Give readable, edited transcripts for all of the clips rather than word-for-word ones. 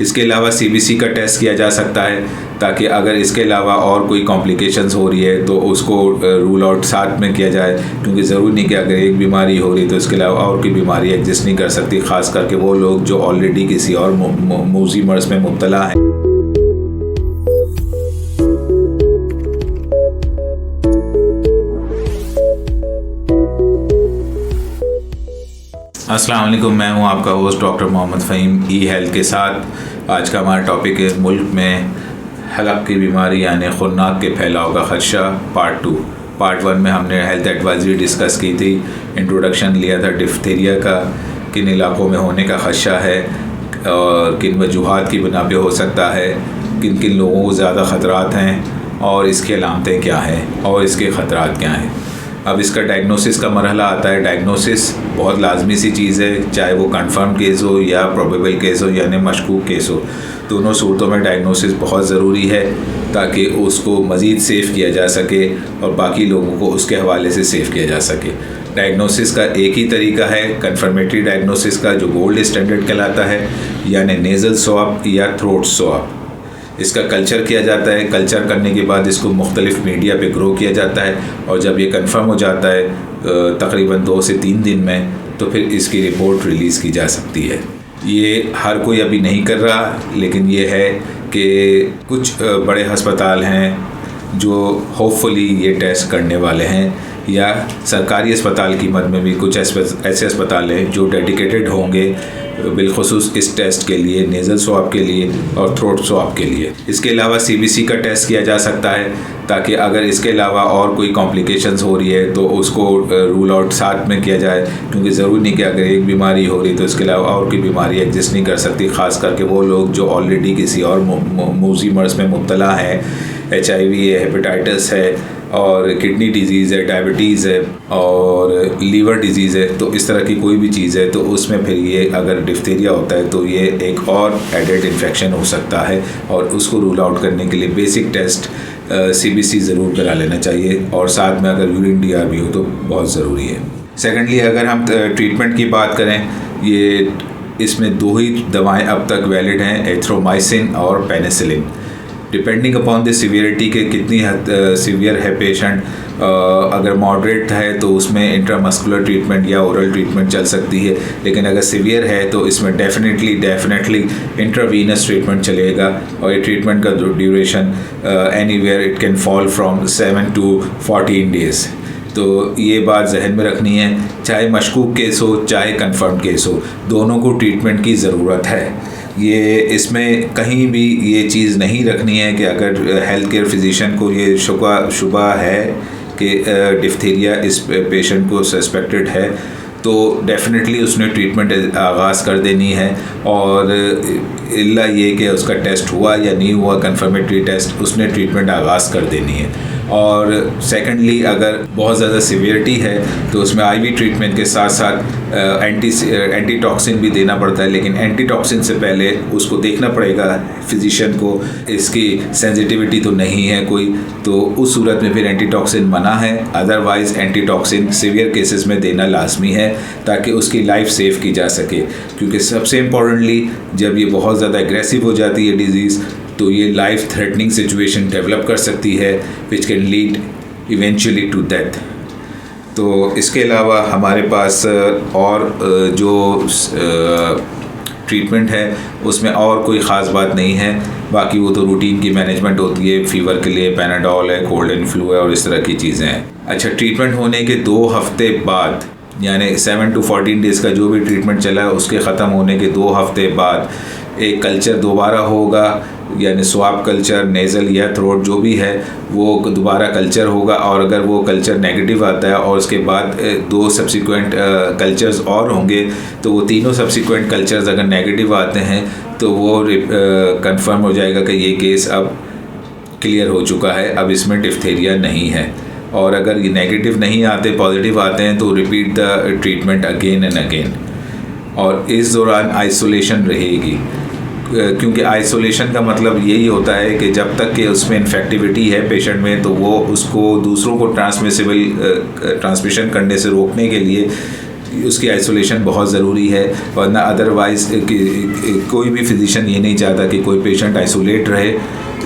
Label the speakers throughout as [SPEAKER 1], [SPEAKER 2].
[SPEAKER 1] इसके अलावा CBC का टेस्ट किया जा सकता है, ताकि अगर इसके अलावा और कोई कॉम्प्लिकेशंस हो रही है तो उसको रूल आउट साथ में किया जाए, क्योंकि ज़रूरी नहीं कि अगर एक बीमारी हो रही तो इसके अलावा और कोई बीमारी एग्जिस्ट नहीं कर सकती, ख़ास करके वो लोग जो ऑलरेडी किसी और मौजी मर्ज़ में मुब्तला हैं। अस्सलाम वालेकुम, मैं हूं आपका होस्ट डॉक्टर मोहम्मद फ़हीम ई-हेल्थ के साथ। आज का हमारा टॉपिक है मुल्क में हलक की बीमारी यानी खुरनाक के फैलाव का ख़दशा पार्ट 2। पार्ट 1 में हमने हेल्थ एडवाइजरी डिस्कस की थी, इंट्रोडक्शन लिया था डिफ्थीरिया का, किन इलाकों में होने का ख़दशा है और किन वजूहात की बिना पे हो सकता है, किन किन लोगों को ज़्यादा ख़तरात हैं और इसकी अलामतें क्या हैं और इसके ख़तरात क्या हैं। अब इसका डायग्नोसिस का मरहला आता है। डायग्नोसिस बहुत लाजमी सी चीज़ है, चाहे वो कंफर्म केस हो या प्रोबेबल केस हो यानी मशकूक केस हो। दोनों सूरतों में डायग्नोसिस बहुत ज़रूरी है ताकि उसको मज़ीद सेफ़ किया जा सके और बाकी लोगों को उसके हवाले से सेफ़ किया जा सके। डायग्नोसिस का एक ही तरीका है कंफर्मेटरी डायग्नोसिस का, जो गोल्ड स्टैंडर्ड कहलाता है, यानी नेज़ल स्वाब या थ्रोट स्वाब। इसका कल्चर किया जाता है। कल्चर करने के बाद इसको मुख्तलिफ़ मीडिया पे ग्रो किया जाता है और जब ये कंफर्म हो जाता है तकरीबन 2 से 3 दिन में, तो फिर इसकी रिपोर्ट रिलीज़ की जा सकती है। ये हर कोई अभी नहीं कर रहा, लेकिन ये है कि कुछ बड़े हस्पताल हैं जो होपफुली ये टेस्ट करने वाले हैं, या सरकारी अस्पताल की मद में भी कुछ ऐसे अस्पताल हैं जो डेडिकेटेड होंगे बिलखुसूस इस टेस्ट के लिए, नेज़ल स्वाब के लिए और थ्रोट स्वाब के लिए। इसके अलावा CBC का टेस्ट किया जा सकता है, ताकि अगर इसके अलावा और कोई कॉम्प्लिकेशंस हो रही है तो उसको रूल आउट साथ में किया जाए, क्योंकि ज़रूरी नहीं कि अगर एक बीमारी हो रही तो इसके अलावा और कोई बीमारी एग्जिस्ट नहीं कर सकती, ख़ास करके वो लोग जो ऑलरेडी किसी और मौजी मर्ज़ में मुब्तला हैं। HIV है, हेपेटाइटिस है और किडनी डिजीज़ है, डायबिटीज़ है और लीवर डिजीज़ है। तो इस तरह की कोई भी चीज़ है तो उसमें फिर ये अगर डिफ्थीरिया होता है तो ये एक और एडेड इन्फेक्शन हो सकता है, और उसको रूल आउट करने के लिए बेसिक टेस्ट CBC ज़रूर करा लेना चाहिए, और साथ में अगर यूरिन DRB हो तो बहुत ज़रूरी है। सेकेंडली, अगर हम ट्रीटमेंट की बात करें, ये इसमें 2 ही दवाएँ अब तक वैलिड हैं, एथ्रोमाइसिन और penicillin. Depending upon the severity के कितनी सीवियर है पेशेंट, अगर मॉडरेट है तो उसमें इंट्रामस्कुलर ट्रीटमेंट या ओरल ट्रीटमेंट चल सकती है, लेकिन अगर सीवियर है तो इसमें डेफिनेटली इंट्रावीनस ट्रीटमेंट चलेगा, और ये ट्रीटमेंट का duration anywhere it can fall from 7 to 14 days. तो ये बात जहन में रखनी है, चाहे मशकूक केस हो चाहे कंफर्म केस हो, दोनों को ट्रीटमेंट की ज़रूरत है। ये इसमें कहीं भी ये चीज़ नहीं रखनी है कि अगर हेल्थ केयर फिजिशियन को ये शुबा है कि डिफ्थीरिया इस पेशेंट को सस्पेक्टेड है, तो डेफिनेटली उसने ट्रीटमेंट आगाज़ कर देनी है, और इल्ला ये कि उसका टेस्ट हुआ या नहीं हुआ कंफर्मेटरी टेस्ट, उसने ट्रीटमेंट आगाज़ कर देनी है। और सेकेंडली, अगर बहुत ज़्यादा सीवियरिटी है तो उसमें IV ट्रीटमेंट के साथ साथ एंटी टॉक्सिन भी देना पड़ता है, लेकिन एंटी टॉक्सिन से पहले उसको देखना पड़ेगा फिजिशियन को इसकी सेंसिटिविटी तो नहीं है कोई, तो उस सूरत में फिर एंटी टॉक्सिन मना है। Otherwise anti toxin severe cases में देना लाजमी है ताकि उसकी लाइफ सेव की जा सके, क्योंकि सबसे इम्पॉर्टेंटली जब ये बहुत ज़्यादा एग्रेसिव हो जाती है डिज़ीज़, तो ये लाइफ थ्रेटनिंग सिचुएशन डेवलप कर सकती है which can lead eventually to death. तो इसके अलावा हमारे पास और जो ट्रीटमेंट है उसमें और कोई ख़ास बात नहीं है, बाकी वो तो रूटीन की मैनेजमेंट होती है। फ़ीवर के लिए पैनाडोल है, कोल्ड एंड फ्लू है और इस तरह की चीज़ें हैं। अच्छा, ट्रीटमेंट होने के 2 हफ़्ते बाद, यानी 7 to 14 डेज़ का जो भी ट्रीटमेंट चला है उसके ख़त्म होने के 2 हफ़्ते बाद एक कल्चर दोबारा होगा, यानी स्वाब कल्चर, नेज़ल या थ्रोट जो भी है वो दोबारा कल्चर होगा, और अगर वो कल्चर नेगेटिव आता है और उसके बाद 2 सब्सिक्वेंट कल्चर्स और होंगे, तो वो तीनों सब्सिक्वेंट कल्चर्स अगर नेगेटिव आते हैं तो वो कंफर्म हो जाएगा कि ये केस अब क्लियर हो चुका है, अब इसमें डिफ्थीरिया नहीं है। और अगर ये नेगेटिव नहीं आते, पॉजिटिव आते हैं, तो repeat the treatment again and again, और इस दौरान आइसोलेशन रहेगी, क्योंकि आइसोलेशन का मतलब यही होता है कि जब तक कि उसमें इन्फेक्टिविटी है पेशेंट में, तो वो उसको दूसरों को ट्रांसमिशन करने से रोकने के लिए उसकी आइसोलेशन बहुत ज़रूरी है, वरना अदरवाइज़ कोई भी फिजिशियन ये नहीं चाहता कि कोई पेशेंट आइसोलेट रहे,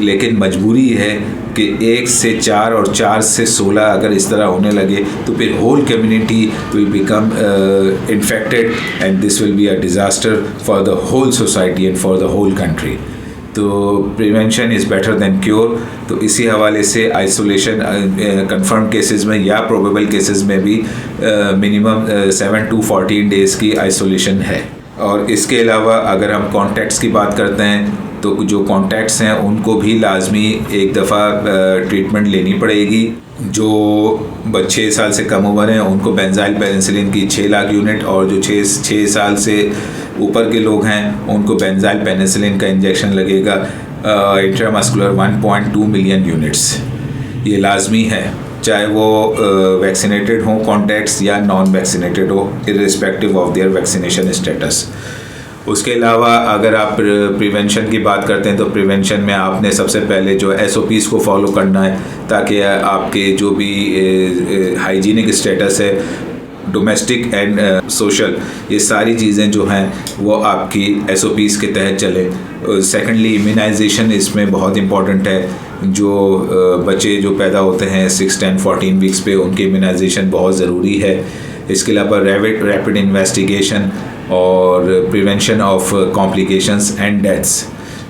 [SPEAKER 1] लेकिन मजबूरी है कि 1 से 4 और 4 से 16 अगर इस तरह होने लगे तो फिर whole community will become infected and this will be a disaster for the whole society and for the whole country. तो prevention is better than cure. तो इसी हवाले से आइसोलेशन कंफर्म केसेस में या प्रोबेबल केसेस में भी मिनिमम 7 to 14 डेज़ की आइसोलेशन है। और इसके अलावा अगर हम कॉन्टैक्ट्स की बात करते हैं तो जो कॉन्टैक्ट्स हैं उनको भी लाजमी एक दफ़ा ट्रीटमेंट लेनी पड़ेगी। जो 6 साल से कम उम्र हैं उनको बेंजाइल पेनिसिलिन की 6 लाख यूनिट, और जो 6 साल से ऊपर के लोग हैं उनको बेंजाइल पेनिसिलिन का इंजेक्शन लगेगा इंट्रामस्कुलर 1.2 मिलियन यूनिट्स। ये लाजमी है, चाहे वो वैक्सीनेटेड हों कॉन्टैक्ट्स या नॉन वैक्सीनेटेड हो, irrespective of their vaccination status. उसके अलावा अगर आप प्रिवेंशन की बात करते हैं तो प्रिवेंशन में आपने सबसे पहले जो SOPs को फॉलो करना है, ताकि आपके जो भी हाइजीनिक स्टेटस है, डोमेस्टिक एंड सोशल, ये सारी चीज़ें जो हैं वो आपकी SOPs के तहत चलें। सेकेंडली इम्यूनाइजेशन इसमें बहुत इम्पॉर्टेंट है। जो बच्चे जो पैदा होते हैं 6, 10, 14 वीक्स पे, उनकी इम्यूनाइजेशन बहुत ज़रूरी है। इसके अलावा रैपिड इन्वेस्टिगेशन और prevention of complications and deaths,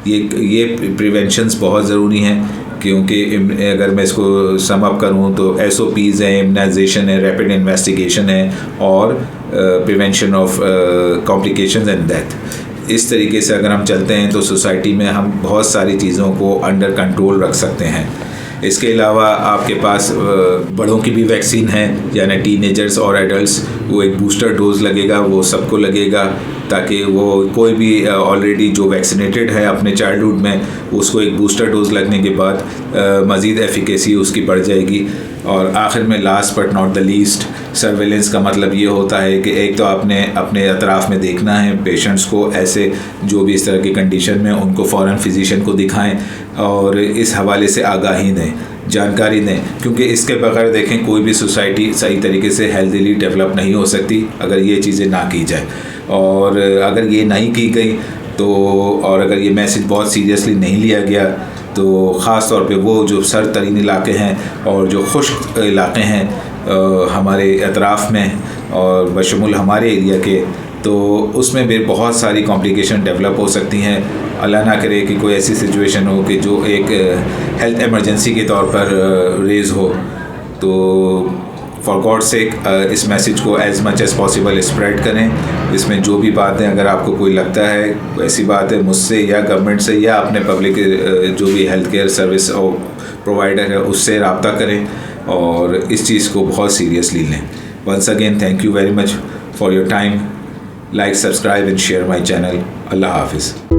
[SPEAKER 1] ये प्रिवेंशंस बहुत ज़रूरी हैं, क्योंकि अगर मैं इसको सम अप करूँ तो SOPs हैं, इम्यूनाइजेशन है, रैपिड इन्वेस्टिगेशन है और prevention of complications and death. इस तरीके से अगर हम चलते हैं तो सोसाइटी में हम बहुत सारी चीज़ों को अंडर कंट्रोल रख सकते हैं। इसके अलावा आपके पास बड़ों की भी वैक्सीन है, यानी टीनेजर्स और एडल्ट्स, वो एक बूस्टर डोज लगेगा, वो सबको लगेगा, ताकि वो कोई भी ऑलरेडी जो वैक्सीनेटेड है अपने चाइल्डहुड में, उसको एक बूस्टर डोज लगने के बाद मज़ीद एफिकेसी उसकी बढ़ जाएगी। और आखिर में last but not the least, surveillance का मतलब ये होता है कि एक तो आपने अपने अतराफ़ में देखना है पेशेंट्स को, ऐसे जो भी इस तरह की कंडीशन में, उनको फ़ौरन फिजिशियन को दिखाएं और इस हवाले से आगाही दें, जानकारी दें, क्योंकि इसके बगैर देखें कोई भी सोसाइटी सही तरीके से हेल्दीली डेवलप नहीं हो सकती अगर ये चीज़ें ना की जाए। और अगर ये नहीं की गई तो, और अगर ये मैसेज बहुत सीरियसली नहीं लिया गया तो ख़ास तौर पे वो जो सर तरीन इलाके हैं और जो खुश्क इलाके हैं हमारे अतराफ़ में और बशमुल हमारे एरिया के, तो उसमें भी बहुत सारी कॉम्प्लिकेशन डेवलप हो सकती हैं। अल्लाह ना करे कि कोई ऐसी सिचुएशन हो कि जो एक हेल्थ इमरजेंसी के तौर पर रेज़ हो। तो फॉर गॉड सेक इस मैसेज को as much as possible spread करें। इसमें जो भी बातें अगर आपको कोई लगता है वैसी बात है, मुझसे या गवर्नमेंट से या अपने पब्लिक जो भी हेल्थ केयर सर्विस प्रोवाइडर है उससे रब्ता करें और इस चीज़ को बहुत सीरियसली लें। Once again thank you very much for your time. Like, subscribe and share my channel. अल्लाह हाफिज़।